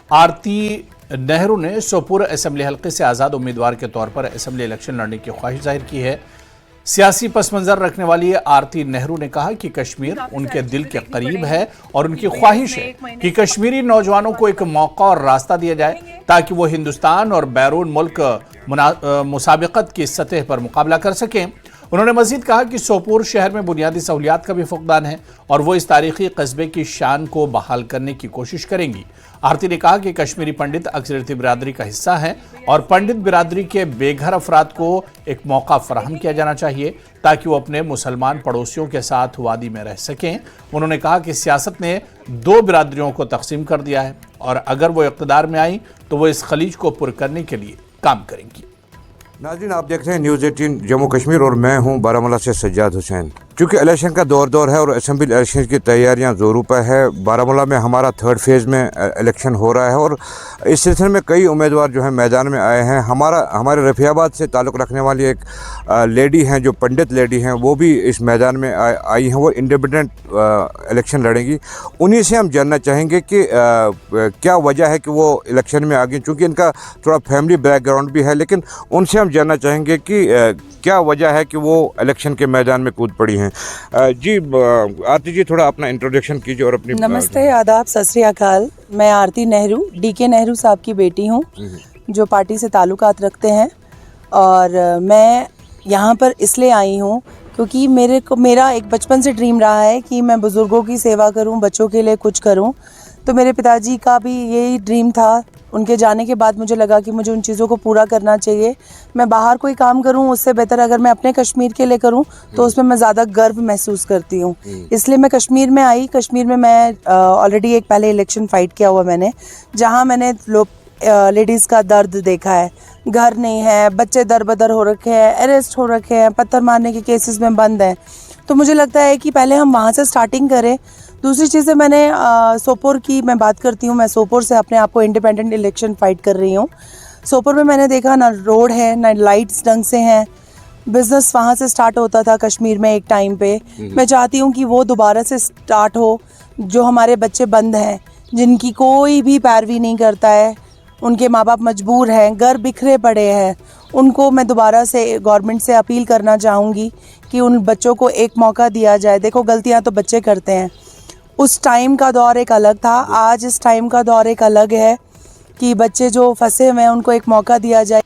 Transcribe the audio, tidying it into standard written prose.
आरती नेहरू ने सोपोर असेंबली हलके से आज़ाद उम्मीदवार के तौर पर असेंबली इलेक्शन लड़ने की ख्वाहिश जाहिर की है। सियासी पस मंजर रखने वाली आरती नेहरू ने कहा कि कश्मीर उनके दिल के करीब है और उनकी ख्वाहिश है कि कश्मीरी नौजवानों को एक मौका और रास्ता दिया जाए ताकि वो हिंदुस्तान और बैरून मुल्क मुसाबिकत की सतह पर मुकाबला कर सकें। उन्होंने मजीद कहा कि सोपोर शहर में बुनियादी सहूलियात का भी फुकदान है और वो इस तारीखी कस्बे की शान को बहाल करने की कोशिश करेंगी। आरती ने कहा कि कश्मीरी पंडित अक्सरियती बिरादरी का हिस्सा हैं और पंडित बिरादरी के बेघर अफराद को एक मौका फराहम किया जाना चाहिए ताकि वो अपने मुसलमान पड़ोसियों के साथ वादी में रह सकें। उन्होंने कहा कि सियासत ने दो बिरादरियों को तकसीम कर दिया है और अगर वो इक़्तिदार में आई तो वो इस खलीज को पुर करने के लिए काम करेंगी। नाज़रीन, आप देख रहे हैं न्यूज़ 18 जम्मू कश्मीर और मैं हूं बारामूला से सज्जाद हुसैन। क्योंकि इलेक्शन का दौर है और असेंबली इलेक्शन की तैयारियां ज़ोरों पर है। बारामूला में हमारा थर्ड फेज़ में इलेक्शन हो रहा है और इस सिलसिले में कई उम्मीदवार जो हैं मैदान में आए हैं। हमारे रफियाबाद से ताल्लुक़ रखने वाली एक लेडी हैं जो पंडित लेडी हैं, वो भी इस मैदान में आई हैं। वो इंडिपेंडेंट इलेक्शन लड़ेंगी। उन्हीं से हम जानना चाहेंगे कि क्या वजह है कि वो इलेक्शन में आ गई। चूँकि इनका थोड़ा फैमिली बैकग्राउंड भी है, लेकिन उनसे हम जानना चाहेंगे कि क्या वजह है कि वो इलेक्शन के मैदान में कूद पड़ी हैं। जी आरती जी, थोड़ा अपना इंट्रोडक्शन कीजिए और अपनी। नमस्ते, आदाब, सत श्री अकाल। मैं आरती नेहरू, डीके नेहरू साहब की बेटी हूँ जो पार्टी से ताल्लुकात रखते हैं। और मैं यहाँ पर इसलिए आई हूँ क्योंकि मेरा एक बचपन से ड्रीम रहा है कि मैं बुज़ुर्गों की सेवा करूँ, बच्चों के लिए कुछ करूँ। तो मेरे पिताजी का भी यही ड्रीम था। उनके जाने के बाद मुझे लगा कि मुझे उन चीज़ों को पूरा करना चाहिए। मैं बाहर कोई काम करूं उससे बेहतर अगर मैं अपने कश्मीर के लिए करूं तो उसमें मैं ज़्यादा गर्व महसूस करती हूं। इसलिए मैं कश्मीर में आई। कश्मीर में मैं ऑलरेडी एक पहले इलेक्शन फ़ाइट किया हुआ मैंने, जहां मैंने लेडीज़ का दर्द देखा है। घर नहीं है, बच्चे दर बदर हो रखे हैं, अरेस्ट हो रखे हैं, पत्थर मारने के केसेस में बंद हैं। तो मुझे लगता है कि पहले हम वहाँ से स्टार्टिंग करें। दूसरी चीज़ है, मैंने सोपोर की मैं बात करती हूँ। मैं सोपोर से अपने आप को इंडिपेंडेंट इलेक्शन फ़ाइट कर रही हूँ। सोपोर में मैंने देखा ना रोड है, ना लाइट्स ढंग से हैं। बिज़नेस वहाँ से स्टार्ट होता था कश्मीर में एक टाइम पे। मैं चाहती हूँ कि वो दोबारा से स्टार्ट हो। जो हमारे बच्चे बंद हैं, जिनकी कोई भी पैरवी नहीं करता है, उनके माँ बाप मजबूर हैं, घर बिखरे पड़े हैं, उनको मैं दोबारा से गवर्नमेंट से अपील करना चाहूँगी कि उन बच्चों को एक मौका दिया जाए। देखो, गलतियाँ तो बच्चे करते हैं। उस टाइम का दौर एक अलग था, आज इस टाइम का दौर एक अलग है कि बच्चे जो फंसे हुए हैं उनको एक मौका दिया जाए।